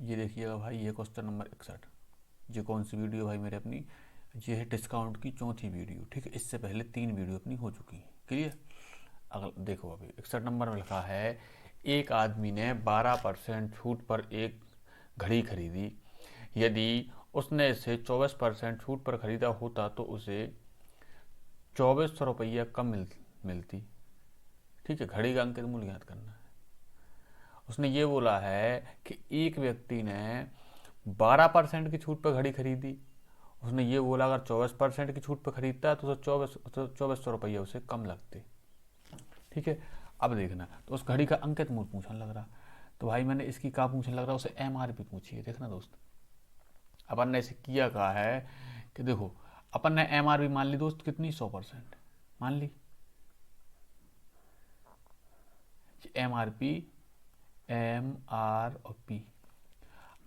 ये देखिएगा भाई, ये क्वेश्चन नंबर 61। ये कौन सी वीडियो भाई मेरे अपनी, ये है डिस्काउंट की चौथी वीडियो, ठीक है। इससे पहले 3 वीडियो अपनी हो चुकी हैं, क्लियर। अगर देखो अभी 61 नंबर में लिखा है, एक आदमी ने 12% छूट पर एक घड़ी खरीदी। यदि उसने इसे 24% छूट पर खरीदा होता तो उसे 2400 रुपया कम मिलती। ठीक है, घड़ी का अंकित मूल्य ज्ञात करना है। उसने ये बोला है कि एक व्यक्ति ने 12% की छूट पर घड़ी खरीदी। उसने ये बोला अगर 24% की छूट पर खरीदता तो उसे 2400 रुपया उसे कम लगते। ठीक है, अब देखना, तो उस घड़ी का अंकित मूल्य पूछने लग रहा। तो भाई मैंने इसकी कहाँ पूछने लग रहा, उसे MRP पूछी है। देखना दोस्त, अपन ने इसे किया कहा है कि देखो, अपन ने MRP मान ली दोस्त कितनी, 100% मान ली। MRP, MRP।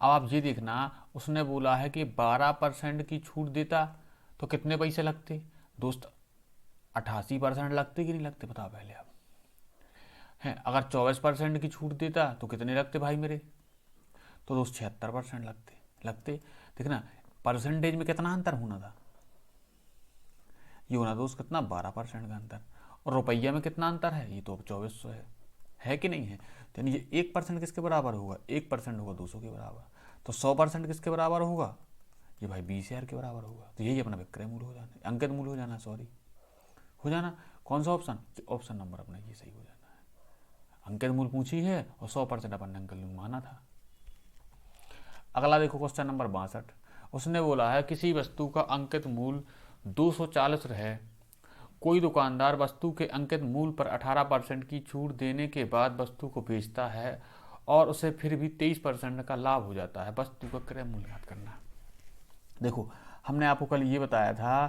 अब आप ये देखना, उसने बोला है कि 12% की छूट देता तो कितने पैसे लगते दोस्त, 88% लगते कि नहीं लगते, बताओ पहले आप। हैं, अगर 24% की छूट देता तो कितने लगते भाई मेरे, तो दोस्त 76% लगते। देखना, परसेंटेज में कितना अंतर होना था, ये होना दोस्त कितना, 12% का अंतर। और रुपया में कितना अंतर है, ये तो अब 2400 है कि नहीं है। तो यानी ये 1% किसके बराबर होगा, 1% होगा 200 के बराबर। तो 100% किसके बराबर होगा, ये भाई 20,000 के बराबर होगा। तो यही अपना विक्रय मूल्य हो जाना, अंकित मूल्य हो जाना, सॉरी हो जाना। कौन सा ऑप्शन, ऑप्शन नंबर अपना ये सही हो जाना है। अंकित मूल्य पूछी है और 100% अपन ने अंकित मूल्य माना था। अगला देखो क्वेश्चन नंबर 62। उसने बोला है किसी वस्तु का अंकित मूल्य 240 है। कोई दुकानदार वस्तु के अंकित मूल्य पर 18% की छूट देने के बाद वस्तु को बेचता है और उसे फिर भी 23% का लाभ हो जाता है। वस्तु का क्रय मूल्य ज्ञात करना है। देखो, हमने आपको कल ये बताया था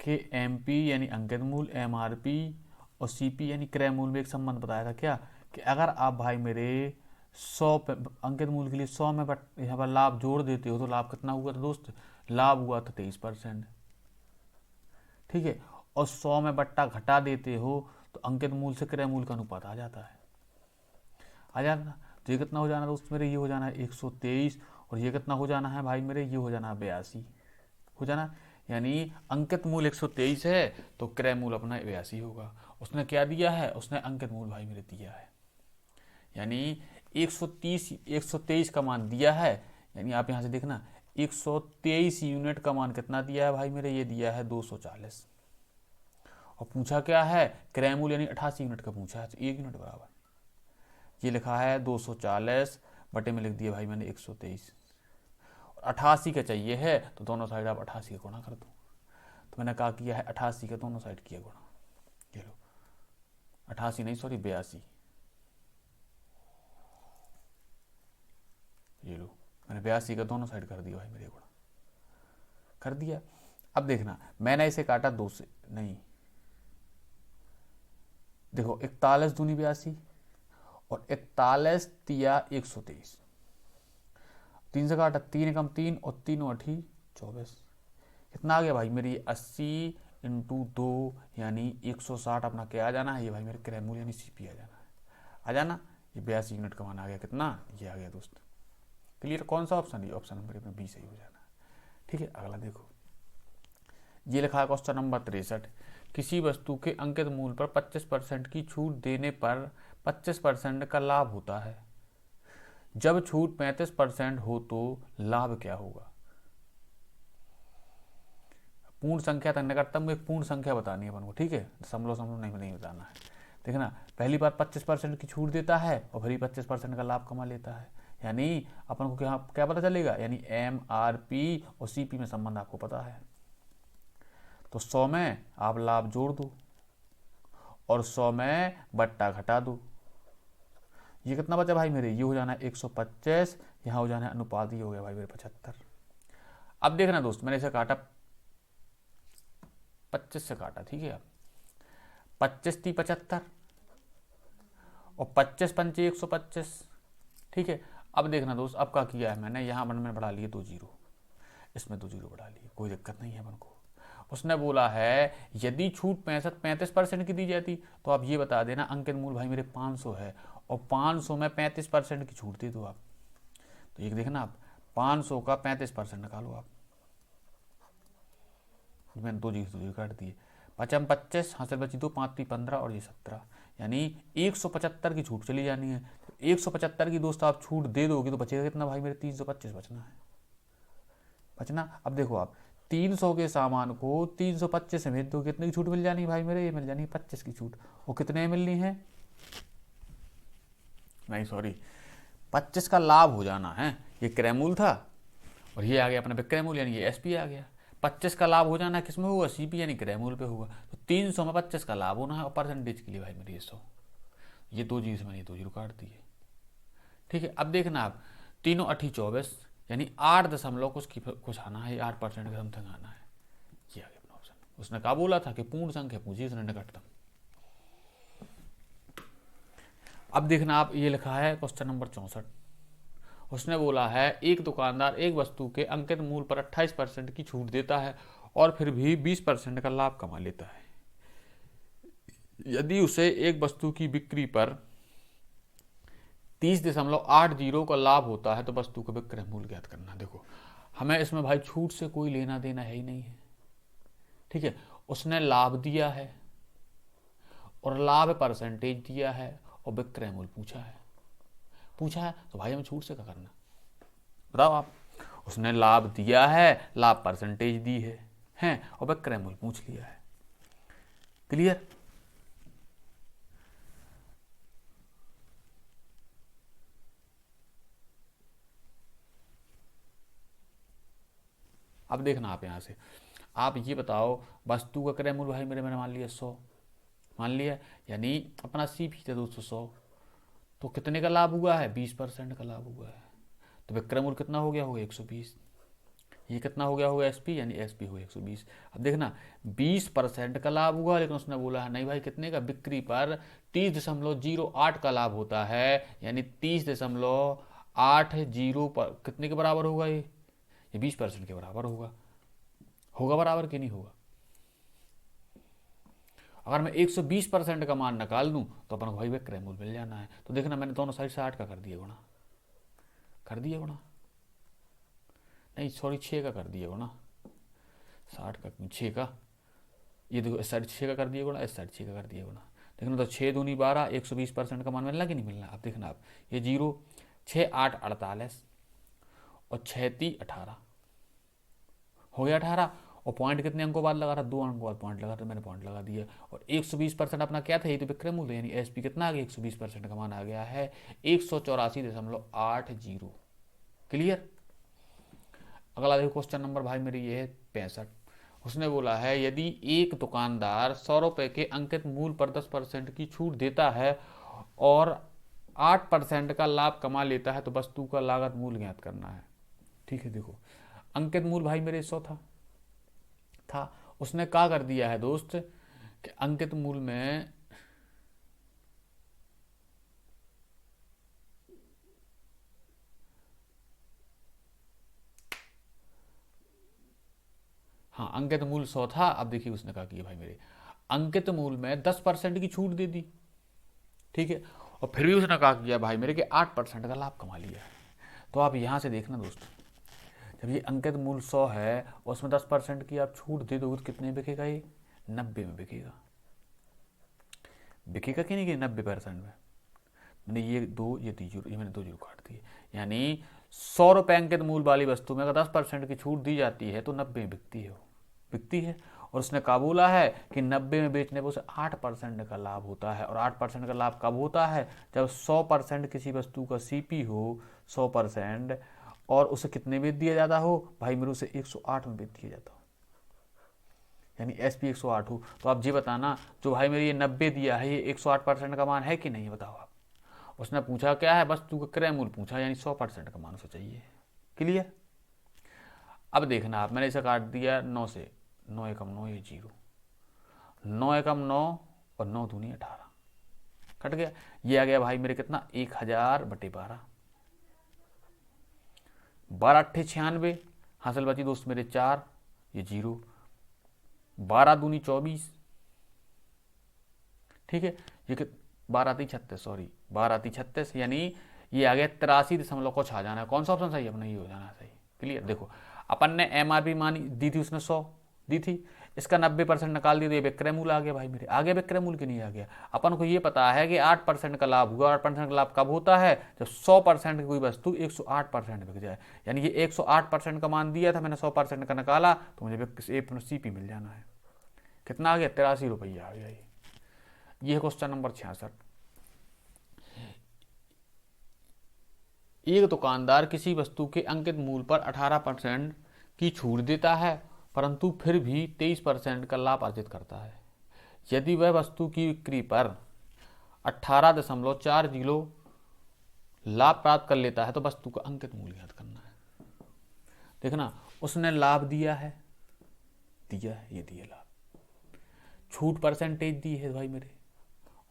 कि MP यानी अंकित मूल्य, MRP और CP यानी क्रय मूल्य में एक संबंध बताया था क्या, कि अगर आप भाई मेरे 100 अंकित मूल्य के लिए 100 में यहाँ पर लाभ जोड़ देते हो तो लाभ कितना हुआ था दोस्त, लाभ हुआ था 23%। ठीक है, और 100 में बट्टा घटा देते हो तो अंकित मूल्य से क्रय मूल्य का अनुपात आ जाता है, आ जाता। तो ये कितना हो जाना दोस्त मेरे, ये हो जाना है 123, और ये कितना हो जाना है भाई मेरे, ये हो जाना है 82 हो जाना। यानी अंकित मूल्य 123 है तो क्रय मूल्य अपना 82 होगा। उसने क्या दिया है, उसने अंकित मूल्य भाई मेरे दिया है, यानी 123 का मान दिया है। यानी आप यहाँ से देखना, 123 यूनिट का मान कितना दिया है भाई मेरे, ये दिया है 240। और पूछा क्या है, क्रय मूल्य यानी 88 यूनिट का पूछा है, तो 1 यूनिट बराबर ये लिखा है 240 बटे में लिख दिया भाई मैंने 123। 88 का चाहिए है तो दोनों साइड आप 88 का गुणा कर दो। तो मैंने कहा किया है 88 का दोनों साइड किया गुणा, ये लो 88 नहीं सॉरी 82, ये लो मैंने 82 का दोनों साइड कर दिया भाई मेरे गुणा कर दिया। अब देखना, मैंने इसे काटा 2 से, नहीं देखो 41 दूनी 82 और 41 तिया 123, 3 से काटा, 3 कम 3 और 3 अठी 24, कितना आ गया भाई मेरी 80 इंटू 2 यानी 160 अपना क्या आ जाना है, ये भाई मेरे क्रय मूल्य यानी CP आ जाना है, आ जाना। ये 82 यूनिट का मान आ गया, कितना ये आ गया दोस्त। क्लियर, कौन सा ऑप्शन, ये ऑप्शन नंबर अपना B सही हो जाना है। ठीक है, अगला देखो, ये लिखा है क्वेश्चन नंबर 63। किसी वस्तु के अंकित मूल्य पर 25% की छूट देने पर 25% का लाभ होता है। जब छूट 35% हो तो लाभ क्या होगा। पूर्ण संख्या तक निकटतम एक पूर्ण संख्या बतानी है अपन को, ठीक है, दशमलव समलव नहीं बताना है। देखना, पहली बार 25% की छूट देता है और फिर 25% का लाभ कमा लेता है। यानी अपन को क्या क्या पता चलेगा, यानी MRP और CP में संबंध आपको पता है। तो 100 में आप लाभ जोड़ दो और 100 में बट्टा घटा दो, ये कितना बचा भाई मेरे, ये हो जाना है 125, यहाँ हो जाना है अनुपात, ये हो गया भाई मेरे 75। अब देखना दोस्त, मैंने इसे काटा 25 से काटा, ठीक है। अब 25 थी 75 और 25 पंचे 125, ठीक है। अब देखना दोस्त, अब क्या किया है मैंने, यहाँ मैंने बढ़ा लिए 2 जीरो, इसमें 2 जीरो बढ़ा लिए, कोई दिक्कत नहीं है अपन को। उसने बोला है यदि छूट 35% की दी जाती तो आप ये बता देना अंकित मूल्य भाई मेरे 500 है और 500 में 35% की छूट दे दो आप। तो एक देखना आप 500 का 35% निकालो आप, मैंने दो जीरो काट दिए, 5 25, हासिल बची 2, 5 3 15 और ये 17, यानी 175 की छूट चली जानी है। तो 175 की दोस्त आप छूट दे दोगे तो बचेगा कितना भाई मेरे, 325 बचना है, बचना। अब देखो आप 300 के सामान को 325 से भेज दो, कितने की छूट मिल जानी भाई मेरे, ये मिल जानी है 25 की छूट। वो कितने मिलनी है, नहीं सॉरी 25 का लाभ हो जाना है। ये क्रय मूल्य था और ये आ गया अपना विक्रय मूल्य, यानी ये एसपी आ गया। 25 का लाभ हो जाना है किसमें होगा, सीपी यानी क्रय मूल्य पे होगा। तो 300 में 25 का लाभ होना है और परसेंटेज के लिए भाई मेरी 100, ये दो जीरो से मैंने दो जीरो काट दिए। ठीक है, अब देखना आप तीनों 8 24, यानी 8 दशमलव कुछ आना है, 8% का समथिंग आना है, ये आ गया अपना ऑप्शन। उसने कहा बोला था कि पूर्ण संख्या पूछी, उसने निकटतम। अब देखना आप ये लिखा है क्वेश्चन नंबर 64, उसने बोला है एक दुकानदार एक वस्तु के अंकित मूल्य पर 28% की छूट देता है और फिर भी 20% का लाभ कमा लेता है। यदि उसे एक वस्तु की बिक्री पर 30.80 का लाभ होता है तो वस्तु का विक्रय मूल्य ज्ञात करना। देखो हमें इसमें भाई छूट से कोई लेना देना है ही नहीं है, ठीक है। उसने लाभ दिया है और लाभ परसेंटेज दिया है और विक्रय मूल्य पूछा है तो भाई हमें छूट से क्या करना, बताओ आप। उसने लाभ दिया है, लाभ परसेंटेज दी है और विक्रय मूल्य पूछ लिया है, क्लियर। अब देखना आप यहां से, आप ये बताओ वस्तु का क्रय मूल्य भाई मेरे मैंने मान लिया 100, मान लिया, यानी अपना सीपी था 200, तो कितने का लाभ हुआ है, 20% का लाभ हुआ है। तो विक्रय मूल्य कितना हो गया होगा 120, ये कितना हो गया होगा एसपी, यानी एसपी हो 120। अब देखना 20% का लाभ हुआ, लेकिन उसने बोला है नहीं भाई कितने का, बिक्री पर 30.08 का लाभ होता है, यानी 30.80 पर कितने के बराबर होगा, ये 20% के बराबर होगा बराबर कि नहीं होगा। अगर मैं 120% का मान निकाल दूं तो अपन को भाई विक्रय मूल्य मिल जाना है। तो देखना मैंने दोनों साइड से 8 का कर दिया गुणा, नहीं सॉरी 6 का कर दिया गुणा, 60 का 6 का, ये देखो इस साइड 6 का कर दिया गुणा, इस साइड 6 का कर दिया गुणा। देखना तो 6 दूनी 12, 120% का मान मिलना कि नहीं मिलना। अब देखना आप ये 0 6 8 48 और 6 3 18 हो गया 18, और पॉइंट कितने अंकों बाद लगा रहा, 2 अंकों बाद पॉइंट लगा, तो मैंने पॉइंट लगा दिया। और 120% अपना क्या था, ये तो विक्रय मूल्य, यानी एसपी कितना आ गया, 120% का मान आ गया है 184.80, क्लियर। अगला देखो क्वेश्चन नंबर भाई मेरी ये है 65, उसने बोला है यदि एक दुकानदार 100 रुपए के अंकित मूल्य पर 10% की छूट देता है और 8% का लाभ कमा लेता है तो वस्तु का लागत मूल्य ज्ञात करना है। ठीक है, देखो अंकित मूल्य भाई मेरे 100 था, उसने क्या कर दिया है दोस्त कि अंकित मूल्य में हाँ अंकित मूल्य 100 था। अब देखिए उसने कहा कि भाई मेरे अंकित मूल्य में 10% की छूट दे दी, ठीक है, और फिर भी उसने कहा किया भाई मेरे कि 8% का लाभ कमा लिया है। तो आप यहां से देखना दोस्तों, जब ये अंकित मूल्य 100 है और उसमें 10% की आप छूट दे दोगे तो कितने बिकेगा, ये 90 में बिकेगा कि नहीं कि 90% में। मैंने ये दो ये जीरो, ये मैंने 2 जीरो काट दिए, यानी 100 रुपए अंकित मूल्य वाली वस्तु में अगर 10% की छूट दी जाती है तो 90 में बिकती है। और उसने कहा बोला है कि 90 में बेचने पर उसे 8% का लाभ होता है। और 8% का लाभ कब होता है, जब 100% किसी वस्तु का सीपी हो 100% और उसे कितने में दिया जाता हो भाई मेरे, उसे 108 में बेच दिया जाता हो, यानी एसपी 108 हो। तो आप ये बताना जो भाई मेरी ये 90 दिया है ये 108% का मान है कि नहीं, बताओ आप। उसने पूछा क्या है, वस्तु का क्रय मूल्य पूछा, यानी 100% का मान उसे चाहिए, क्लियर। अब देखना आप, मैंने इसे काट दिया 9 से, 9 एकम 9, ये 0, 9 एकम 9 और 9 दूनी 18 कट गया। ये आ गया भाई मेरे कितना, 1000/12, 12 8 96, हासिल बची दोस्त मेरे 4, ये 0, 12 दूनी 24, ठीक है, ये 12 36, सॉरी 12 36, यानी ये आ गया 83 कुछ आ जाना है। कौन सा ऑप्शन सही है अपना, ये हो जाना है सही। क्लियर। देखो अपन ने MRP मानी दी थी, उसने 100 दी थी, इसका 90% निकाल दिया तो ये विक्रय मूल्य आ गया भाई मेरे। आ गया विक्रय मूल्य कि नहीं आ गया। अपन को ये पता है कि 8% का लाभ हुआ। 8% का लाभ कब होता है, जब 100% की कोई वस्तु 108% बिक जाए। यानी ये 108% का मान दिया था, मैंने 100% का निकाला, तो मुझे CP मिल जाना है। कितना आ गया, 83 रुपया आ गया। ये है क्वेश्चन नंबर 66। एक दुकानदार किसी वस्तु के अंकित मूल्य पर 18% की छूट देता है, परंतु फिर भी 23% का लाभ अर्जित करता है। यदि वह वस्तु की बिक्री पर 18.40 लाभ प्राप्त कर लेता है तो वस्तु का अंकित मूल्य ज्ञात करना है। देखना, उसने लाभ दिया है, ये दिया लाभ, छूट परसेंटेज दी है भाई मेरे,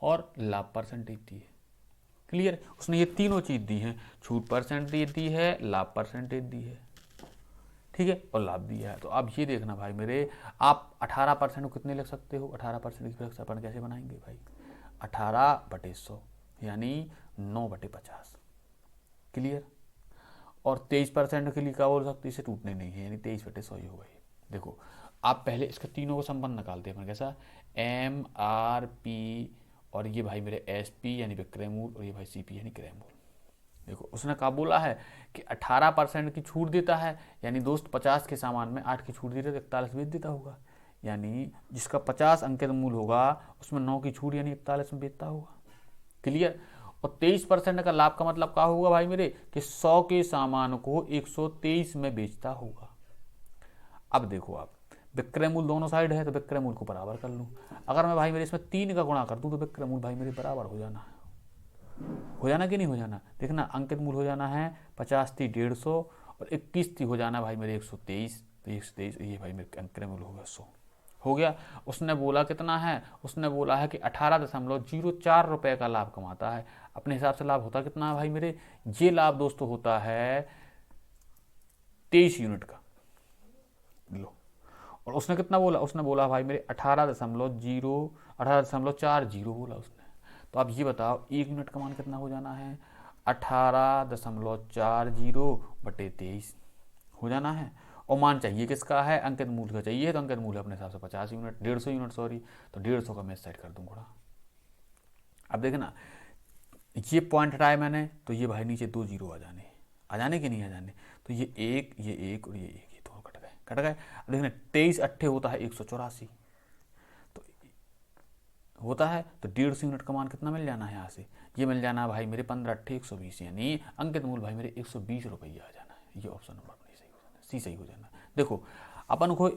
और लाभ परसेंटेज दी है। क्लियर। उसने ये तीनों चीज दी हैं, छूट परसेंटेज दी है, लाभ परसेंटेज दी है, ठीक है, और लाभ दिया है। तो अब ये देखना भाई मेरे, आप 18% को कितने लिख सकते हो, 18% की अपन कैसे बनाएंगे भाई, 18/100 यानी 9/50। क्लियर। और 23% के लिए क्या बोल सकते, इसे टूटने नहीं है, यानी 23/100 ही होगा ये। देखो आप पहले इसके तीनों को संबंध निकालते हैं अपन, कैसा, MRP और ये भाई मेरे SP यानी विक्रय मूल्य, और ये भाई CP यानी क्रय मूल्य। देखो उसने कहा बोला है कि 18% की छूट देता है, यानी दोस्त 50 के सामान में 8 की छूट देता है तो 41 बेच देता होगा, यानी जिसका 50 अंकित मूल्य होगा उसमें 9 की छूट यानी 41 में बेचता होगा। क्लियर। और 23% का लाभ का मतलब क्या होगा भाई मेरे, कि 100 के सामान को 123 में बेचता होगा। अब देखो आप, विक्रय मूल्य दोनों साइड है तो विक्रय मूल्य को बराबर कर लूँ। अगर मैं भाई मेरे इसमें 3 का गुणा कर दूँ तो विक्रय मूल्य भाई मेरे बराबर हो जाना है, हो जाना कि नहीं हो जाना। देखना अंकित मूल्य हो जाना है 50 थी 150 और 21 थी हो जाना भाई मेरे 123, तो 123 ये भाई मेरे अंकित मूल्य हो गया 100 हो गया। उसने बोला कितना है, उसने बोला है कि 18.04 रुपये का लाभ कमाता है। अपने हिसाब से लाभ होता कितना है भाई मेरे, ये लाभ दोस्तों होता है 23 यूनिट का। लो, और उसने कितना बोला, उसने बोला भाई मेरे 18.40 बोला उसने। तो आप ये बताओ 1 यूनिट का मान कितना हो जाना है, 18.40/23 हो जाना है। और मान चाहिए किसका है, अंकित मूल्य का चाहिए, तो अंकित मूल्य अपने हिसाब से 50 यूनिट, 150 यूनिट सॉरी, तो 150 का मैं साइड कर दूँ थोड़ा। अब देखना ये पॉइंट हटाया मैंने, तो ये भाई नीचे 2 जीरो आ जाने कि नहीं आ जाने, तो ये एक और ये एक, ये दोनों कट गए। अब देखना 23 अट्ठे होता है 184 तो होता है, तो 150 यूनिट का मान कितना मिल जाना है यहाँ से, ये मिल जाना है भाई मेरे 15 अट्ठे 120, यानी अंकित मूल्य भाई मेरे 120 रुपया आ जाना है। ये ऑप्शन नंबर नहीं सही हो जाना, सी सही हो जाना। देखो अपन को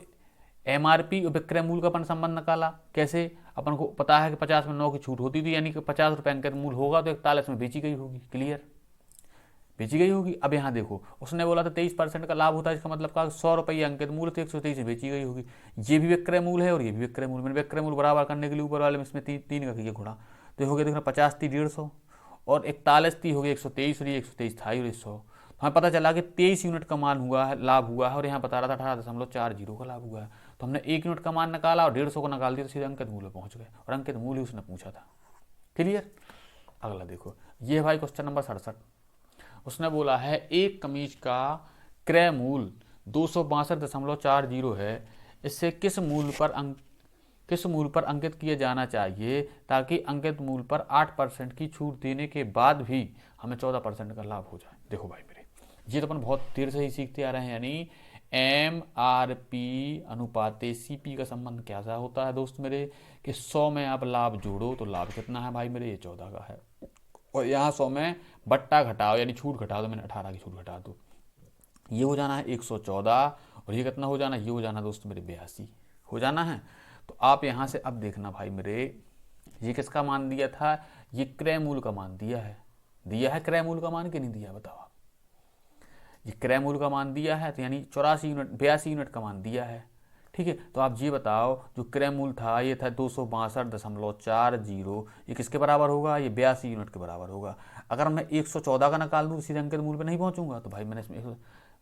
MRP और विक्रय मूल्य का अपन संबंध निकाला, कैसे, अपन को पता है कि 50 में 9 की छूट होती थी, यानी कि 50 रुपये अंकित मूल्य होगा तो 41 में बेची गई होगी। क्लियर, बेची गई होगी। अब यहाँ देखो उसने बोला था 23% का लाभ होता है, इसका मतलब कहा 100 रुपये अंकित मूल्य तो 123 में बेची गई होगी। ये भी विक्रय मूल्य है और ये भी विक्रय मूल्य, मैंने विक्रय मूल्य बराबर करने के लिए ऊपर वाले में इसमें तीन का किया गुणा, तो हो गया देखना 50 थी 150 और 41 थी हो गई 123 और ये 123 था और 100, हमें पता चला कि 23 यूनिट का मान हुआ है, लाभ हुआ है, और यहाँ बता रहा था 18.40 का लाभ हुआ है। तो हमने 1 यूनिट का मान निकाला और 150 को निकाल दिया, तो सीधे अंकित मूल्य पहुंच गए, और अंकित मूल्य उसने पूछा था। क्लियर। अगला देखो, ये भाई क्वेश्चन नंबर 67। उसने बोला है एक कमीज का क्रय मूल्य 262.40 है, इससे किस मूल्य पर अंकित किया जाना चाहिए ताकि अंकित मूल्य पर 8% की छूट देने के बाद भी हमें 14% का लाभ हो जाए। देखो भाई मेरे, ये तो अपन बहुत देर से ही सीखते आ रहे हैं, यानी MRP अनुपात CP का संबंध कैसा होता है दोस्त मेरे, कि 100 में आप लाभ जोड़ो तो लाभ कितना है भाई मेरे, ये 14 का है, और यहाँ 100 में बट्टा घटाओ यानी छूट घटाओ, तो मैंने 18 की छूट घटा दो, ये हो जाना है 114, और ये कितना हो जाना, ये हो जाना दोस्त मेरे 82 हो जाना है। तो आप यहाँ से अब देखना भाई मेरे, ये किसका मान दिया था, ये क्रय मूल्य का मान दिया है क्रय मूल्य का मान कि नहीं दिया, बताओ आप। ये क्रय मूल्य का मान दिया है, तो यानी 82 यूनिट का मान दिया है। ठीक है, तो आप ये बताओ जो क्रय मूल्य था ये था 262.40, ये किसके बराबर होगा, ये 82 यूनिट के बराबर होगा। अगर मैं 114 का निकाल दूँ सीधे अंकित मूल्य पे नहीं पहुंचूंगा, तो भाई मैंने इसमें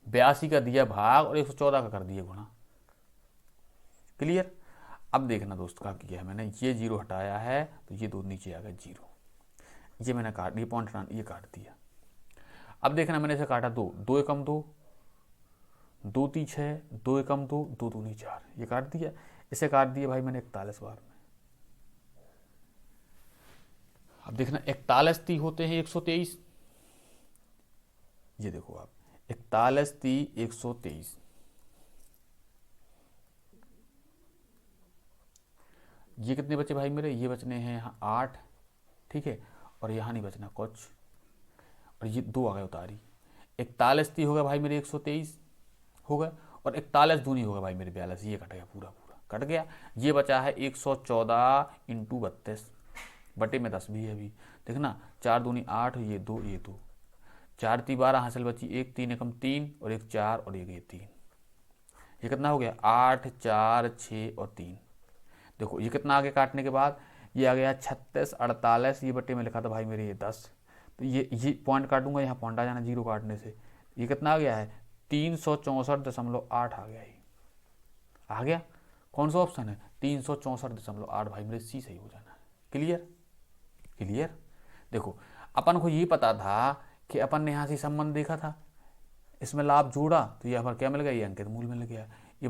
82 का दिया भाग और 114 का कर दिया गुणा। क्लियर। अब देखना दोस्त क्या किया है मैंने, ये जीरो हटाया है तो ये दो नीचे आ गए जीरो, ये मैंने काट, ये पॉइंट ये काट दिया। अब देखना मैंने इसे काटा दो, दो एकम दो, दो ती छः, दो एकम दो, दो दूनी चार, ये काट दिया। इसे काट दिया भाई मैंने 41 बार में। अब देखना 41 ती होते हैं 123, ये देखो आप 41 ती 123, ये कितने बचे भाई मेरे, ये बचने हैं यहाँ 8, ठीक है, और यहाँ नहीं बचना कुछ, और ये दो आ गए उतारी। 41 ती हो गया भाई मेरे 123 हो गए, और 41 दूनी हो गया भाई मेरे 42, ये कट गया, पूरा पूरा कट गया। ये बचा है 114 इंटू 32 बटे में 10 भी है अभी। देखना 4 दूनी 8, ये दो, ये दो, 4 ती 12 हासिल बची, एक 3 एकम 3 और एक 4 और एक ये 3, ये कितना हो गया 8 4 6 और 3। देखो ये कितना आगे काटने के बाद ये आ गया 36 48, ये बटे में लिखा था भाई मेरे ये 10, तो ये पॉइंट काटूंगा, यहाँ पॉइंट आ जाना जीरो काटने से, ये कितना आ गया है 364.8 आ गया, ये आ गया। कौन सा ऑप्शन है 364.8 भाई मेरे, सी सही हो जाना है। Clear clear. देखो अपन को ये पता था कि अपन ने यहाँ से संबंध देखा था, इसमें लाभ जोड़ा तो यहाँ पर क्या मिल गया, ये अंकित मूल मिल गया। ये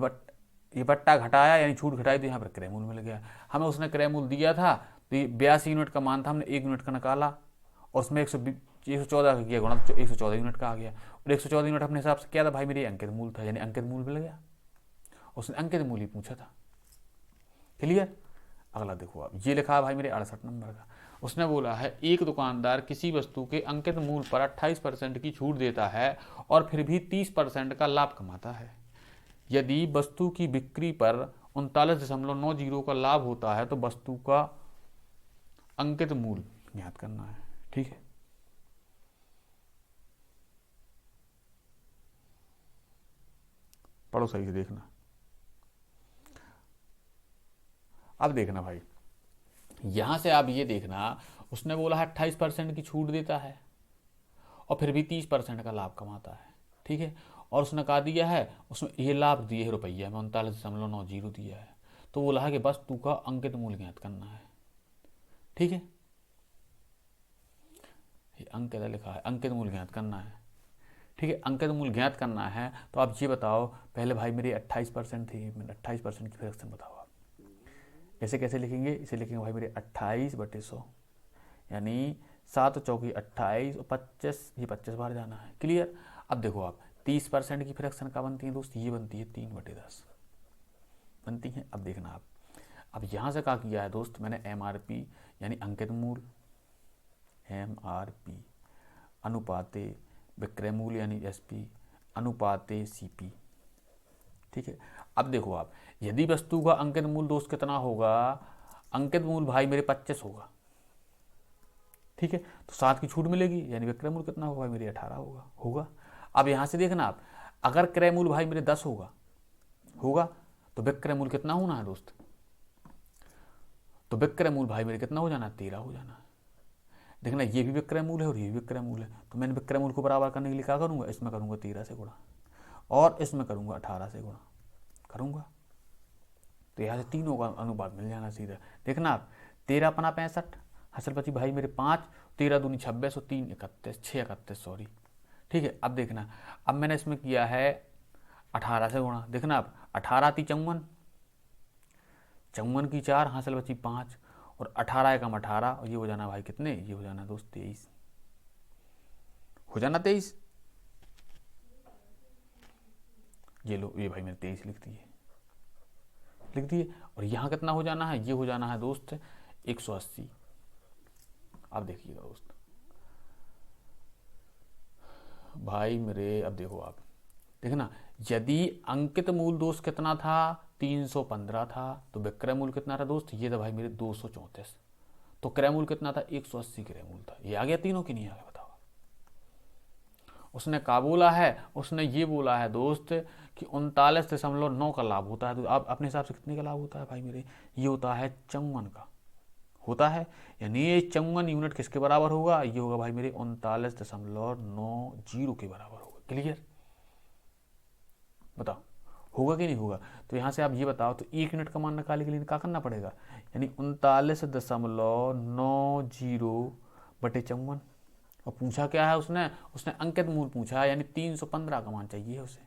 बट्टा घटाया यानी छूट घटाई तो यहाँ पर क्रय मूल मिल गया। हमें उसने क्रय मूल दिया था तो ये 82 यूनिट का मान था, हमने 1 यूनिट का निकाला और उसमें 114 का किया गुणा तो 114 यूनिट का आ गया, और 114 यूनिट अपने हिसाब से क्या था भाई मेरे अंकित मूल था, यानी अंकित मूल मिल गया। उसने अंकित मूल ही पूछा था। क्लियर। अगला देखो आप, ये लिखा है भाई मेरे 68 नंबर का। उसने बोला है एक दुकानदार किसी वस्तु के अंकित मूल पर 28% की छूट देता है और फिर भी 30% का लाभ कमाता है। यदि वस्तु की बिक्री पर 39.90 का लाभ होता है तो वस्तु का अंकित मूल ज्ञात करना है। ठीक है, पढ़ो सही से देखना। अब देखना भाई, यहां से आप ये देखना, उसने बोला है 28% की छूट देता है और फिर भी 30% का लाभ कमाता है। ठीक है, और उसने कहा दिया है, उसमें ये लाभ दिए है रुपया में 39.90 दिया है, तो बोला है कि वस्तु का अंकित मूल्य ज्ञात करना है। ठीक है, ये अंकित लिखा है, अंकित मूल्य ज्ञात करना है। ठीक है, अंकित मूल्य ज्ञात करना है तो आप ये बताओ, पहले भाई मेरी 28% थी, 28% की फ्रैक्शन बताओ आप। ऐसे कैसे लिखेंगे, इसे लिखेंगे भाई मेरे 28/100, यानी 7 चौकी 28 और 25, ये 25 बार जाना है। क्लियर। अब देखो आप 30% की फ्रैक्शन का बनती है दोस्त, ये बनती है 3/10 बनती है। अब देखना आप, अब यहाँ से क्या किया है दोस्त मैंने, MRP यानी अंकित मूल, MRP अनुपाते विक्रय मूल्य यानी SP अनुपाते CP। ठीक है, अब देखो आप, यदि वस्तु का अंकित मूल दोस्त कितना होगा, अंकित मूल भाई मेरे 25 होगा। ठीक है, तो 7 की छूट मिलेगी यानी विक्रय मूल कितना होगा भाई मेरे 18 होगा। अब यहां से देखना आप, अगर क्रय मूल भाई मेरे 10 होगा तो विक्रय मूल कितना होना है दोस्त, तो विक्रय मूल भाई मेरे कितना हो जाना, 13 हो जाना। देखना ये भी विक्रय मूल है और ये भी विक्रय मूल है, तो मैंने विक्रय मूल को बराबर करने के लिए क्या करूंगा, इसमें करूंगा 13 से गुणा और इसमें करूंगा 18 से गुणा करूंगा, तो यहाँ से तीनों का अनुपात मिल जाना सीधा। देखना आप 13 अपना 65 हासिल बची भाई मेरे 5, 13 दूनी 26 और 3 31, 6 31 सॉरी। ठीक है, अब देखना, अब मैंने इसमें किया है 18 से गुणा। देखना आप 18 × 54, 54 की 4 हासिल बची 5 और 18 एकम 18 और ये हो जाना भाई कितने, ये हो जाना दोस्त 23, हो जाना 23। ये लो, ये भाई मैंने 23 लिख दिए और यहाँ कितना हो जाना है, ये हो जाना है दोस्त 180। अब देखिएगा दोस्त भाई मेरे, अब देखो आप, देखना यदि अंकित मूल दोस्त कितना था 315 था तो विक्रय मूल कितना था दोस्त, ये था भाई मेरे 234, तो क्रय मूल कितना था 180 क्रय मूल था। ये आ गया तीनों की नहीं आ गया, बताओ। उसने क्या बोला है, उसने ये बोला है दोस्त कि 39.9 का लाभ होता है, तो आप अपने हिसाब से कितने का लाभ होता है भाई मेरे, ये होता है 54 का होता है, यानी ये 54 यूनिट किसके बराबर होगा, ये होगा भाई मेरे 39.90 के बराबर होगा। क्लियर। बताओ होगा कि नहीं होगा, तो यहाँ से आप ये बताओ, तो 1 यूनिट का मान निकालने के लिए क्या करना पड़ेगा, यानी 39.90 बटे 54 और पूछा क्या है उसने उसने अंकित मूल पूछा है, यानी 315 का मान चाहिए उसे।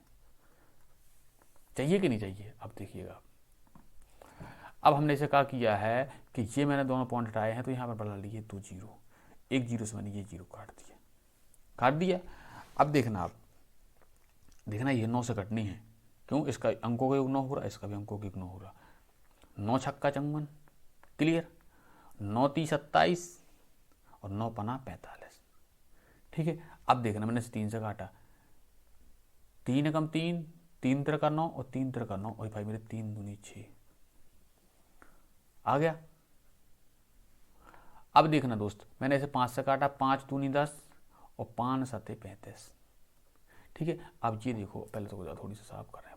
चाहिए कि नहीं चाहिए? अब देखिएगा, अब हमने इसे क्या किया है कि ये मैंने दोनों पॉइंट हटाए हैं, तो यहाँ पर बढ़ा लिए 2 जीरो, 1 जीरो से मैंने ये जीरो काट दिया। अब देखना, आप देखना ये 9 से कटनी है। क्यों? इसका अंकों का योग 9 हो रहा है, इसका भी अंकों का योग 9 हो रहा। 9 छक्का 54, क्लियर। 9 30 27 और 9 पना 45, ठीक है। अब देखना, मैंने इसे 3 से काटा, 3 एकम 3, 3 तिर का 9 और 3 तिर का 9, और भाई मेरे 3 दूनी 6 आ गया। अब देखना दोस्त, मैंने इसे 5 से काटा, 5 दूनी 10 और 5 सते 35, ठीक है। अब ये देखो, पहले तो थोड़ी सी साफ कर रहे हैं,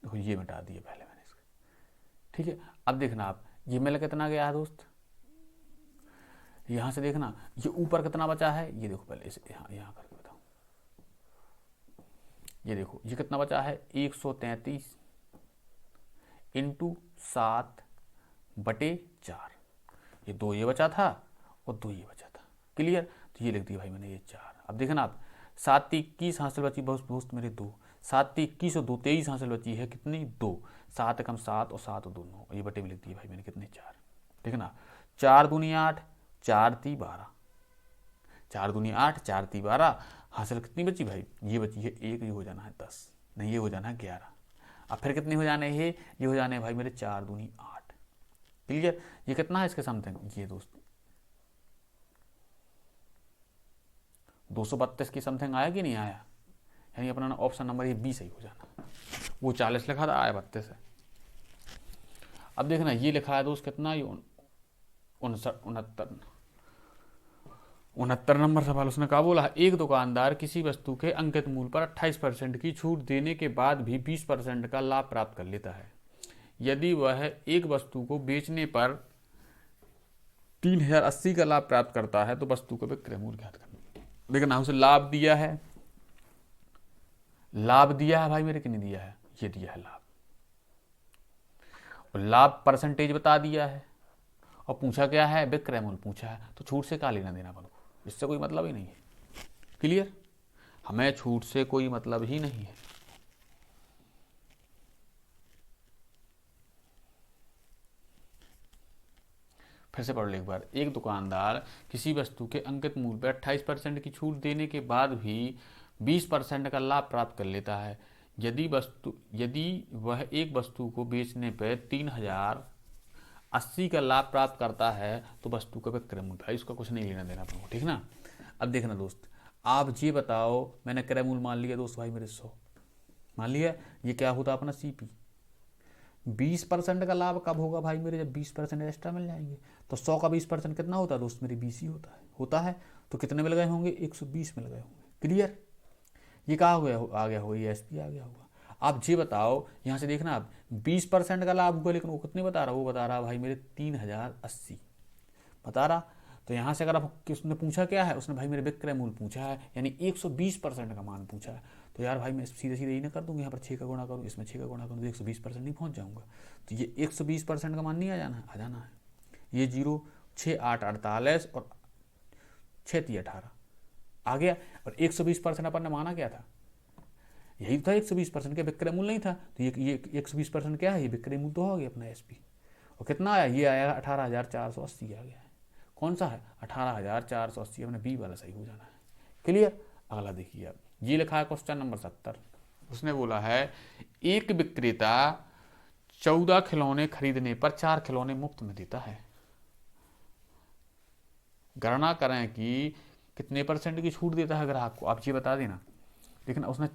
देखो ये मिटा दिए पहले मैंने इसके, ठीक है। अब देखना आप, ये मेरा कितना गया है दोस्त, यहां से देखना ये ऊपर कितना बचा है, ये देखो पहले इसे यहाँ करके बताऊं, ये देखो ये कितना बचा है, 133 इंटू 7/4, ये 2 ये बचा था और 2 ये बचा था, क्लियर। तो ये लिख दिया भाई मैंने, ये 4। अब देखना आप, 7 21 हासिल बची बहुत दोस्त मेरे 2, 7 21 और 2 23 हासिल बची है कितनी, 2। 7 एकम 7 और 7 और 2 9, ये बटे में लिख दिए भाई मैंने कितने, 4। देखना 4 दूनी 8, 4 ती 12, 4 दूनी 8, 4 ती 12, हासिल कितनी बची भाई, ये बची है 1, ये हो जाना है 10, नहीं ये हो जाना है 11। अब फिर कितने हो जाने हैं, ये हो जाने हैं भाई मेरे 4 दूनी 8, क्लियर। ये कितना है इसके समथिंग, ये दोस्त 232 की समथिंग आया कि नहीं आया, यानी अपना ऑप्शन नंबर ये 20 सही हो जाना। वो 40 लिखा था, आया 32 है। अब देखना ये लिखा है दोस्त कितना, ये 69 नंबर सवाल। उसने कहा बोला, एक दुकानदार किसी वस्तु के अंकित मूल्य पर 28% की छूट देने के बाद भी 20% का लाभ प्राप्त कर लेता है। यदि वह एक वस्तु को बेचने पर 3080 का लाभ प्राप्त करता है तो वस्तु का विक्रय मूल्य ज्ञात करना। देखना उसे लाभ दिया है, लाभ दिया है भाई मेरे, कितने दिया है, ये दिया है लाभ, और लाभ परसेंटेज बता दिया है, और पूछा क्या है, विक्रय मूल्य पूछा है। तो छूट से क्या लेना देना अपन को, इससे कोई मतलब ही नहीं है, क्लियर। हमें छूट से कोई मतलब ही नहीं है। फिर से पढ़ लो एक बार, एक दुकानदार किसी वस्तु के अंकित मूल्य पर 28% की छूट देने के बाद भी 20% का लाभ प्राप्त कर लेता है। यदि वह एक वस्तु को बेचने पर 3080 का लाभ प्राप्त करता है तो वस्तु का विक्रय मूल्य, भाई उसका कुछ नहीं लेना देना आपको, ठीक ना। अब देखना दोस्त, आप ये बताओ, मैंने क्रय मूल्य मान लिया दोस्त भाई मेरे 100 मान लिया, ये क्या होता अपना CP। 20% का लाभ कब होगा भाई मेरे, जब 20% एक्स्ट्रा मिल जाएंगे। तो 100 का 20% कितना होता है दोस्त मेरे, 20 ही होता है। तो कितने मिल गए होंगे, 120 मिल गए होंगे, क्लियर। ये कहा आ गया होगा, ये SP आ गया होगा। आप ये बताओ, यहाँ से देखना आप, 20% का लाभ होगा, लेकिन वो कितने बता रहा, वो बता रहा भाई मेरे 3080 बता रहा। तो यहाँ से अगर आप, उसने पूछा क्या है, उसने भाई मेरे विक्रय मूल्य पूछा है, यानी 120% का मान पूछा है। तो यार भाई मैं सीधे सीधे ही ना कर दूंगा, यहाँ पर 6 का गुणा करूँ, इसमें 6 का गुणा करूँ, तो 120% नहीं पहुँच जाऊँगा। तो ये 120% का मान नहीं आ जाना है। ये 0 6 8 48 और 6 3 18 आ गया। और 120% अपन ने माना क्या था, यही था 120% के विक्रय मूल्य नहीं था। तो ये 120% क्या है, ये विक्रय मूल्य तो हो गया अपना SP। और कितना आया, ये आया 18,480 आ गया है। कौन सा है, 18,480, अपने B वाला सही हो जाना है, क्लियर। अगला देखिए अब, ये लिखा है क्वेश्चन नंबर 70। उसने बोला है, एक विक्रेता 14 खिलौने खरीदने पर 4 खिलौने मुफ्त में देता है। गणना करें कि कितने % की छूट देता है ग्राहक को, आप ये बता देना। लेकिन उसने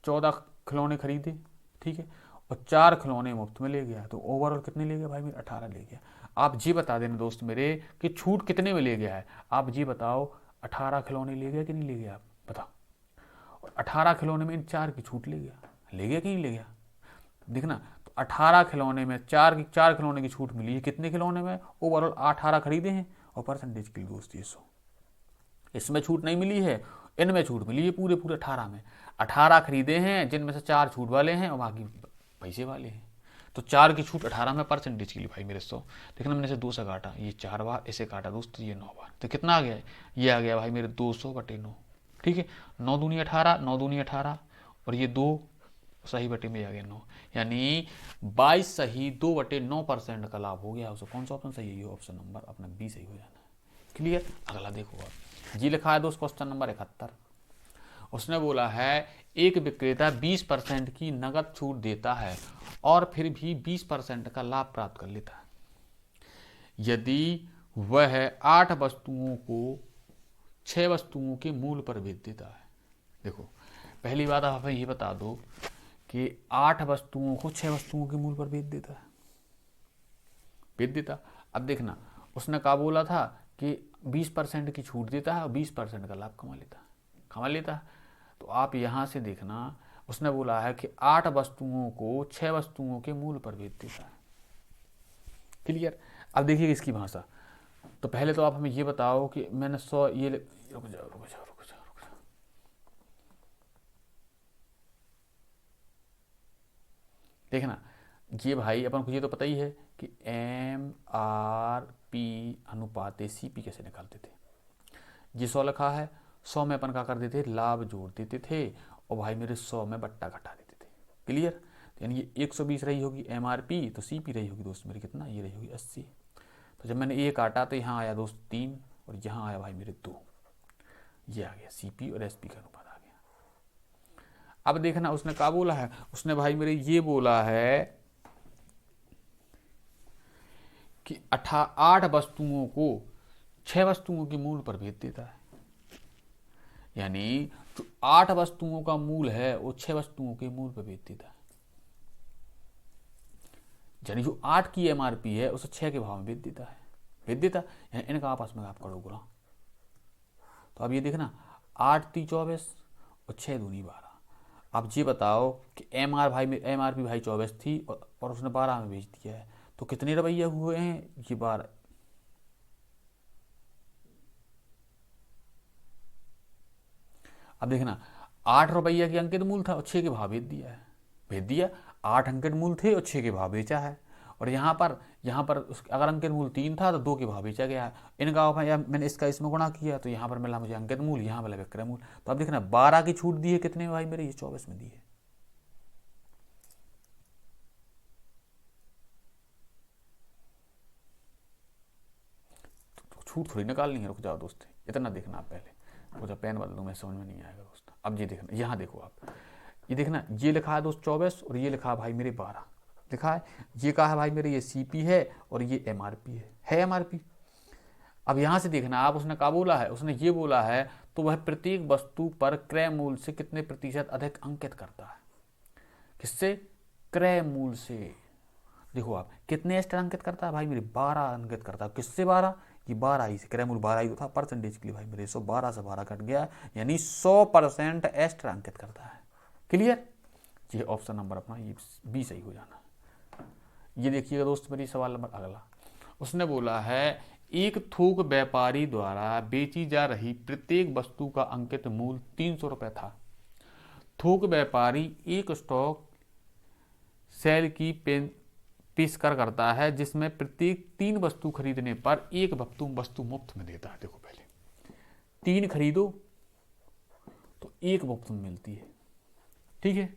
14 खिलौने खरीदे, ठीक है, और 4 खिलौने मुफ्त में ले गया, तो ओवरऑल कितने ले गया भाई मेरे, 18 ले गया। आप ये बता देना दोस्त मेरे कि छूट कितने में ले गया है। आप ये बताओ, 18 खिलौने ले गया कि नहीं ले गया, आप बताओ। और 18 खिलौने में इन 4 की छूट ले गया कि नहीं ले गया, देखना। तो 18 खिलौने में 4 खिलौने की छूट मिली है, कितने खिलौने में, ओवरऑल 18 खरीदे हैं। और परसेंटेज के लिए दोस्त ये 100, इसमें छूट नहीं मिली है, इनमें छूट मिली है, पूरे 18 में 18 खरीदे हैं, जिनमें से 4 छूट वाले हैं और बाकी पैसे वाले हैं। तो 4 की छूट 18 में परसेंटेज के लिए भाई मेरे 100। देखना मैंने इसे 2 से काटा, ये 4 बार, इसे काटा दोस्त ये 9 बार, तो कितना आ गया? ये आ गया भाई मेरे 200/9। ठीक है, 9 दूनी 18, 9 दूनी 18, और ये 2 सही बटे में आ गया 9, यानी 22 सही 2/9% का लाभ हो गया। उसको कौन सा ऑप्शन सही है? ऑप्शन नंबर अपना बी सही हो जाना। क्लियर? अगला देखो आप, जी लिखा है दोस्त क्वेश्चन नंबर 71। उसने बोला है एक विक्रेता 20% की नगद छूट देता है और फिर भी 20% का लाभ प्राप्त कर लेता है यदि वह 8 वस्तुओं को 6 वस्तुओं के मूल्य पर बेच देता है। देखो, पहली बात आप हमें ये बता दो कि 8 वस्तुओं को 6 वस्तुओं के मूल्य पर बेच देता। अब देखना, उसने कहा बोला था कि 20% की छूट देता है और 20% का लाभ कमा लेता है। तो आप यहाँ से देखना, उसने बोला है कि 8 वस्तुओं को 6 वस्तुओं के मूल्य पर बेच देता है। क्लियर? अब देखिए इसकी भाषा। तो पहले तो आप हमें ये बताओ कि मैंने 100 ये रुक जाओ। देखना, ये भाई अपन को ये तो पता ही है कि MRP अनुपात CP कैसे निकालते थे। ये 100 लिखा है, 100 में अपन क्या कर देते, लाभ जोड़ देते थे और भाई मेरे 100 में बट्टा घटा देते थे। क्लियर? यानी ये 120 रही होगी MRP, तो CP रही होगी दोस्त मेरी कितना, ये रही होगी 80। तो जब मैंने ये काटा तो यहाँ आया दोस्त 3 और यहाँ आया भाई मेरे 2। ये आ गया CP और SP का अनुपात आ गया। अब देखना उसने क्या बोला है, उसने भाई मेरे ये बोला है कि 8 वस्तुओं को 6 वस्तुओं के मूल्य पर बेच देता है। यानी जो 8 वस्तुओं का मूल्य है वो 6 वस्तुओं के मूल्य पर बेच देता है। यानी जो 8 की MRP है उसे 6 के भाव में बेच देता। यानी इनका आपस में आप करो गुणा। तो अब ये देखना, 8 × 24 और 6 दूनी 12। अब ये बताओ कि MRP भाई 24 थी और उसने 12 में बेच दिया है, तो कितने रुपये हुए हैं? ये 12। अब देखना, 8 रुपये की अंकित मूल्य था और 6 के भाव भेज दिया। 8 अंकित मूल्य थे और 6 के भाव बेचा है। और यहाँ पर अगर अंकित मूल्य 3 था तो 2 के भाव बेचा गया है। इनका मैंने इसका इसमें गुणा किया तो यहाँ पर मिला मुझे अंकित मूल्य, यहाँ मिला विक्रय मूल्य। तो अब देखना 12 की छूट दी है कितने में भाई मेरे? ये 24 में दी है। तो छूट थोड़ी निकालनी है, रुक जाओ दोस्त, इतना देखना आप पहले। मुझे पेन बदल दूँ, मैं समझ में नहीं आएगा दोस्त। अब ये देखना, यहाँ देखो आप, ये देखना, ये लिखा है दोस्त 24 और ये लिखा है भाई मेरे 12 लिखा है। ये कहा है भाई मेरे ये CP है और ये MRP है MRP। अब यहाँ से देखना आप, उसने क्या बोला है, उसने ये बोला है तो वह प्रत्येक वस्तु पर क्रय मूल्य से कितने प्रतिशत अधिक अंकित करता है? किससे? क्रय मूल्य से। देखो आप, कितने एस्टर अंकित करता है भाई मेरे? 12 अंकित करता है। किससे 12? ये 12 ही से, क्रय मूल्य 12 ही तो था परसेंटेज के लिए भाई मेरे, 112 से 12 कट गया, यानी 100% एस्टर अंकित करता है। क्लियर? ये ऑप्शन नंबर अपना ये बी सही हो जाना। ये देखिएगा दोस्त मेरी सवाल नंबर अगला। उसने बोला है एक थोक व्यापारी द्वारा बेची जा रही प्रत्येक वस्तु का अंकित मूल्य 300 रुपये था। थोक व्यापारी एक स्टॉक सेल की पेशकश करता है जिसमें प्रत्येक 3 वस्तु खरीदने पर एक वस्तु मुफ्त में देता है। देखो, पहले 3 खरीदो तो 1 मुफ्त में मिलती है। ठीक है।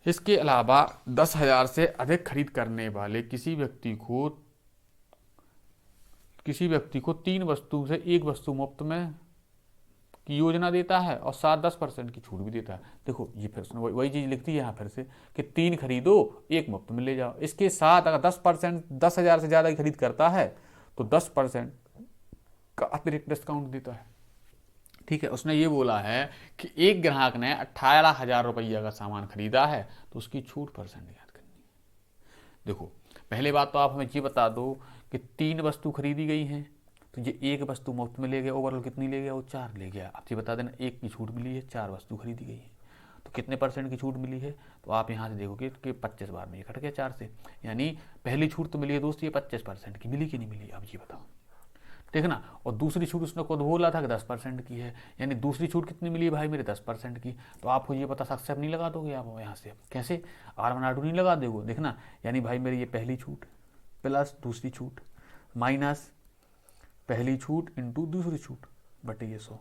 इसके अलावा 10,000 से अधिक खरीद करने वाले किसी व्यक्ति को 3 वस्तु से 1 वस्तु मुफ्त में की योजना देता है और साथ 10% की छूट भी देता है। देखो, ये फिर से वही चीज़ लिखती है यहाँ फिर से कि 3 खरीदो 1 मुफ्त में ले जाओ। इसके साथ अगर 10% 10,000 से ज़्यादा की खरीद करता है तो 10% का अतिरिक्त डिस्काउंट देता है। ठीक है। उसने ये बोला है कि एक ग्राहक ने 18,000 रुपये का सामान खरीदा है तो उसकी छूट परसेंट याद करनी है। देखो, पहले बात तो आप हमें ये बता दो कि 3 वस्तु खरीदी गई हैं तो ये 1 वस्तु मुफ्त में ले गया। ओवरऑल कितनी ले गया? वो 4 ले गया। आप ये बता देना, 1 की छूट मिली है, 4 वस्तु खरीदी गई है तो कितने % की छूट मिली है? तो आप यहाँ से देखोगे कि 25 बार में ये कट गया 4 से, यानी पहली छूट तो मिली है दोस्त ये 25% की। मिली कि नहीं मिली? अब ये बताओ। देखना। और दूसरी छूट उसने खुद बोला था कि 10% की है, यानी दूसरी छूट कितनी मिली है भाई मेरे 10% की। तो आपको ये पता सक्सेस नहीं लगा दोगे आप यहाँ से, कैसे R1 R2 नहीं लगा दोगे, देखना। यानी भाई मेरी ये पहली छूट प्लस दूसरी छूट माइनस पहली छूट इंटू दूसरी छूट बटे ये 100।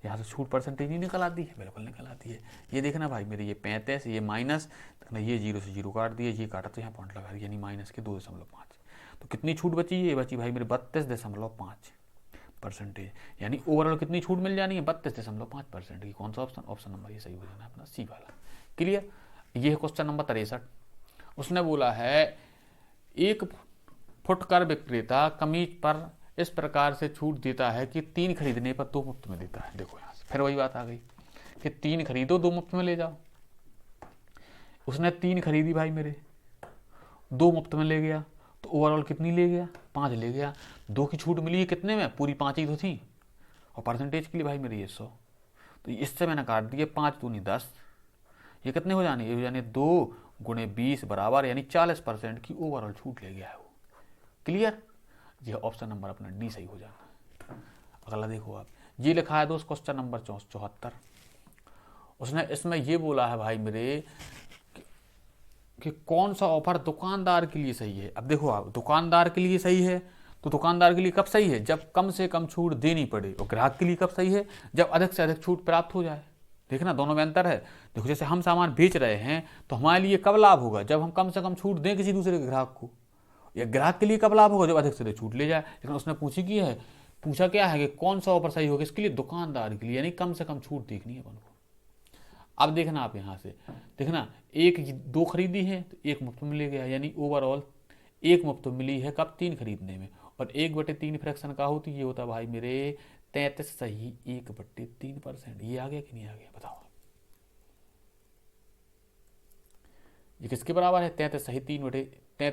यहाँ से छूट परसेंटेज नहीं निकल आती है, बिल्कुल निकल आती है। ये देखना भाई मेरे ये 35, ये माइनस, ये 0 से 0 काट दिया, ये काटा तो यहाँ पॉइंट लगा दिया, यानी माइनस के 2.5। तो कितनी छूट बची, ये बची भाई मेरे 32.5%। यानी ओवरऑल कितनी छूट मिल जानी है 32.5% की। कौन सा ऑप्शन, ऑप्शन नंबर ये सही हो जाना है अपना सी वाला। क्लियर। ये है क्वेश्चन नंबर 63। उसने बोला है 1 फुटकर विक्रेता कमीज पर इस प्रकार से छूट देता है कि 3 खरीदने पर 2 मुफ्त में देता है। देखो यहाँ से फिर वही बात आ गई कि 3 खरीदो 2 मुफ्त में ले जाओ। उसने 3 खरीदी भाई मेरे, 2 मुफ्त में ले गया, तो ओवरऑल कितनी ले गया, 5 ले गया। 2 की छूट मिली है कितने में, पूरी 5 ही तो थी, और परसेंटेज के लिए भाई मेरी ये 100। तो इससे मैंने काट दिया 5 दूनी 10, ये कितने हो जाने, ये हो जाने 2 गुणे 20 बराबर, यानी 40% की ओवरऑल छूट ले गया है वो। क्लियर। ये ऑप्शन नंबर अपना डी सही हो जाना। अगला देखो आप, ये लिखा है दोस्त क्वेश्चन नंबर 74। उसने इसमें ये बोला है भाई मेरे कि कौन सा ऑफर दुकानदार के लिए सही है। अब देखो आप, दुकानदार के लिए सही है तो दुकानदार के लिए कब सही है, जब कम से कम छूट देनी पड़े, और ग्राहक के लिए कब सही है, जब अधिक से अधिक छूट प्राप्त हो जाए। देखना दोनों में अंतर है। देखो जैसे हम सामान बेच रहे हैं तो हमारे लिए कब लाभ होगा, जब हम कम से कम छूट दें किसी दूसरे ग्राहक को, या ग्राहक के लिए कब लाभ होगा, जब अधिक से अधिक छूट ले जाए। लेकिन उसने पूछा क्या है कि कौन सा ऑफर सही होगा, इसके लिए दुकानदार के लिए, यानी कम से कम छूट देखनी है अपन को। अब देखना आप यहाँ से, देखना 2 खरीदी है तो 1 मुफ्त में ले गया, यानी ओवरऑल 1 मुफ्त मिली है कब, 3 खरीदने में। और 1/3 फ्रैक्शन का होती, ये होता भाई मेरे 33 सही 1/3%। ये आ गया कि नहीं आ गया बताओ। ये किसके बराबर है, 33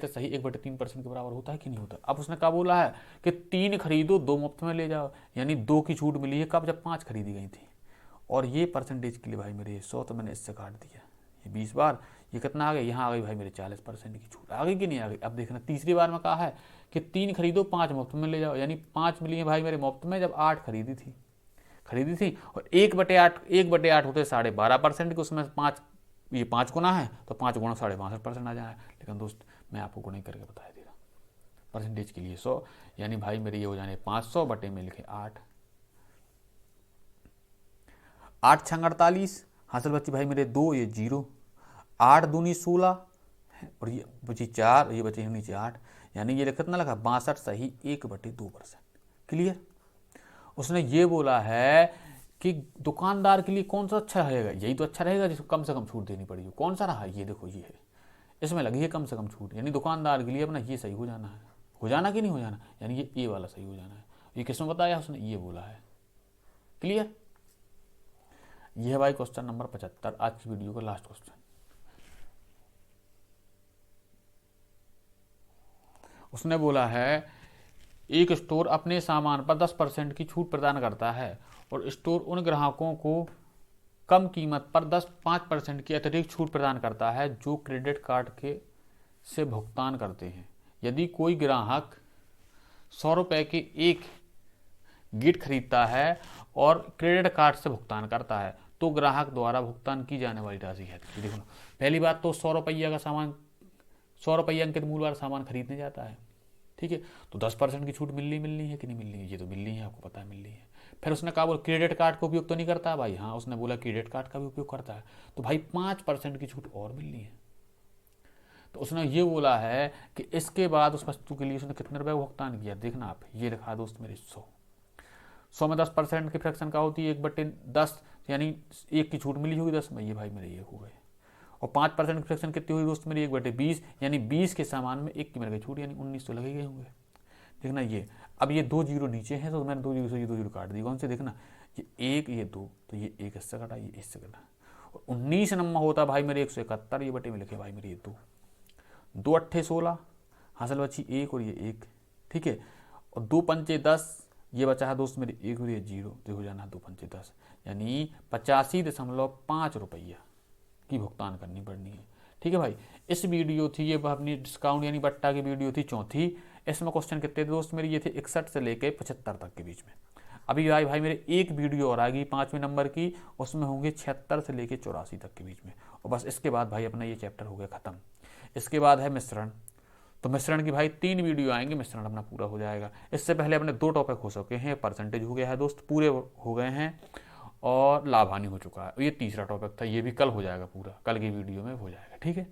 सही 1/3% के बराबर होता है कि नहीं होता। अब उसने क्या बोला है कि 3 खरीदो 2 मुफ्त में ले जाओ, यानी 2 की छूट मिली है कब, जब 5 खरीदी गई थी। और ये परसेंटेज के लिए भाई मेरे 100, तो मैंने इससे काट दिया, ये 20 बार, ये कितना आ गया, यहाँ आ गई भाई मेरे 40% की छूट आ गई कि नहीं आ गई। अब देखना तीसरी बार में कहा है कि 3 खरीदो 5 मुफ्त में ले जाओ, यानी 5 मिली है भाई मेरे मुफ्त में, जब 8 खरीदी थी। और 1/8 होते 12.5% के, उसमें 5, ये 5 गुना है तो 5 गुना 62.5% आ जाए। लेकिन दोस्त मैं आपको गुणा करके बता दे रहा, परसेंटेज के लिए 100, यानी भाई मेरे ये हो जाने 500 बटे में लिखे 8, 8 छंग 48, हासिल बची भाई मेरे 2, ये 0, 8 दूनी 16, और ये बची 4, ये बची नीचे 8, यानी ये कितना लगा 62 सही 1/2%। क्लियर। उसने ये बोला है कि दुकानदार के लिए कौन सा अच्छा रहेगा, यही तो अच्छा रहेगा जिसको कम से कम छूट देनी पड़ेगी। कौन सा रहा, ये देखो ये है, इसमें लगी है कम से कम छूट, यानी दुकानदार के लिए अपना ये सही हो जाना है, हो जाना कि नहीं हो जाना, यानी ये ए वाला सही हो जाना है। ये किसने बताया, उसने ये बोला है। क्लियर। ये है भाई क्वेश्चन नंबर 75, आज की वीडियो का लास्ट क्वेश्चन। उसने बोला है एक स्टोर अपने सामान पर 10% की छूट प्रदान करता है, और स्टोर उन ग्राहकों को कम कीमत पर 5% की अतिरिक्त छूट प्रदान करता है जो क्रेडिट कार्ड के से भुगतान करते हैं। यदि कोई ग्राहक 100 रुपये के एक गिफ्ट खरीदता है और क्रेडिट कार्ड से भुगतान करता है तो ग्राहक द्वारा भुगतान की जाने वाली राशि है। देखो पहली बात तो 100 रुपया का सामान, 100 रुपया अंकित मूल्य वाला सामान खरीदने जाता है, ठीक है, तो 10% की छूट मिलनी है कि नहीं मिलनी है, ये तो मिलनी है, आपको पता है मिलनी है। फिर उसने कहा बोल क्रेडिट कार्ड का उपयोग तो नहीं करता भाई, हाँ उसने बोला क्रेडिट कार्ड का भी उपयोग करता है, तो भाई 5% की छूट और मिलनी है। तो उसने ये बोला है कि इसके बाद उस वस्तु के लिए उसने कितने रुपए भुगतान किया, देखना आप, ये लिखा दोस्त मेरे 100 में 10% की फ्रैक्शन का होती है 1/10, यानी 1 की छूट मिली होगी 10 में, ये भाई मेरे ये हो गए। और 5% की फ्रैक्शन कितनी हुई दोस्त मेरी 1/20, यानी 20 के सामान में 1 की मिल गई छूट, यानी 19 तो लगे गए होंगे। देखना ये, अब ये 2 जीरो नीचे हैं तो मैंने 2 जीरो से ये 2 जीरो काट दी, कौन से, देखना ये 1 ये 2, तो ये 1 इससे कटा, ये इससे कटा, और 19 नंबर होता भाई मेरे 171, ये बटे में लिखे भाई मेरे ये 2 अट्ठे 16, हासिल बची 1 और ये 1, ठीक है, और 2 पंचे 10, ये बचा है दोस्त मेरे 1 और ये 0, तो हो जाना 2 पंचे 10, यानी 85.5 रुपया की भुगतान करनी पड़नी है। ठीक है भाई, इस वीडियो थी ये अपनी डिस्काउंट यानी बट्टा की वीडियो थी चौथी। इसमें क्वेश्चन कितने थे दोस्त मेरे, ये थे 61 से लेके 75 तक के बीच में। अभी भाई मेरे एक वीडियो और आएगी 5वें नंबर की, उसमें होंगे 76 से लेके 84 तक के बीच में, और बस इसके बाद भाई अपना ये चैप्टर हो गया ख़त्म। इसके बाद है मिश्रण, तो मिश्रण की भाई 3 वीडियो आएंगे, मिश्रण अपना पूरा हो जाएगा। इससे पहले अपने 2 टॉपिक हो चुके हैं, परसेंटेज हो गया है दोस्त, पूरे हो गए हैं, और लाभ हानि हो चुका है। ये तीसरा टॉपिक था, ये भी कल हो जाएगा पूरा, कल की वीडियो में हो जाएगा, ठीक है।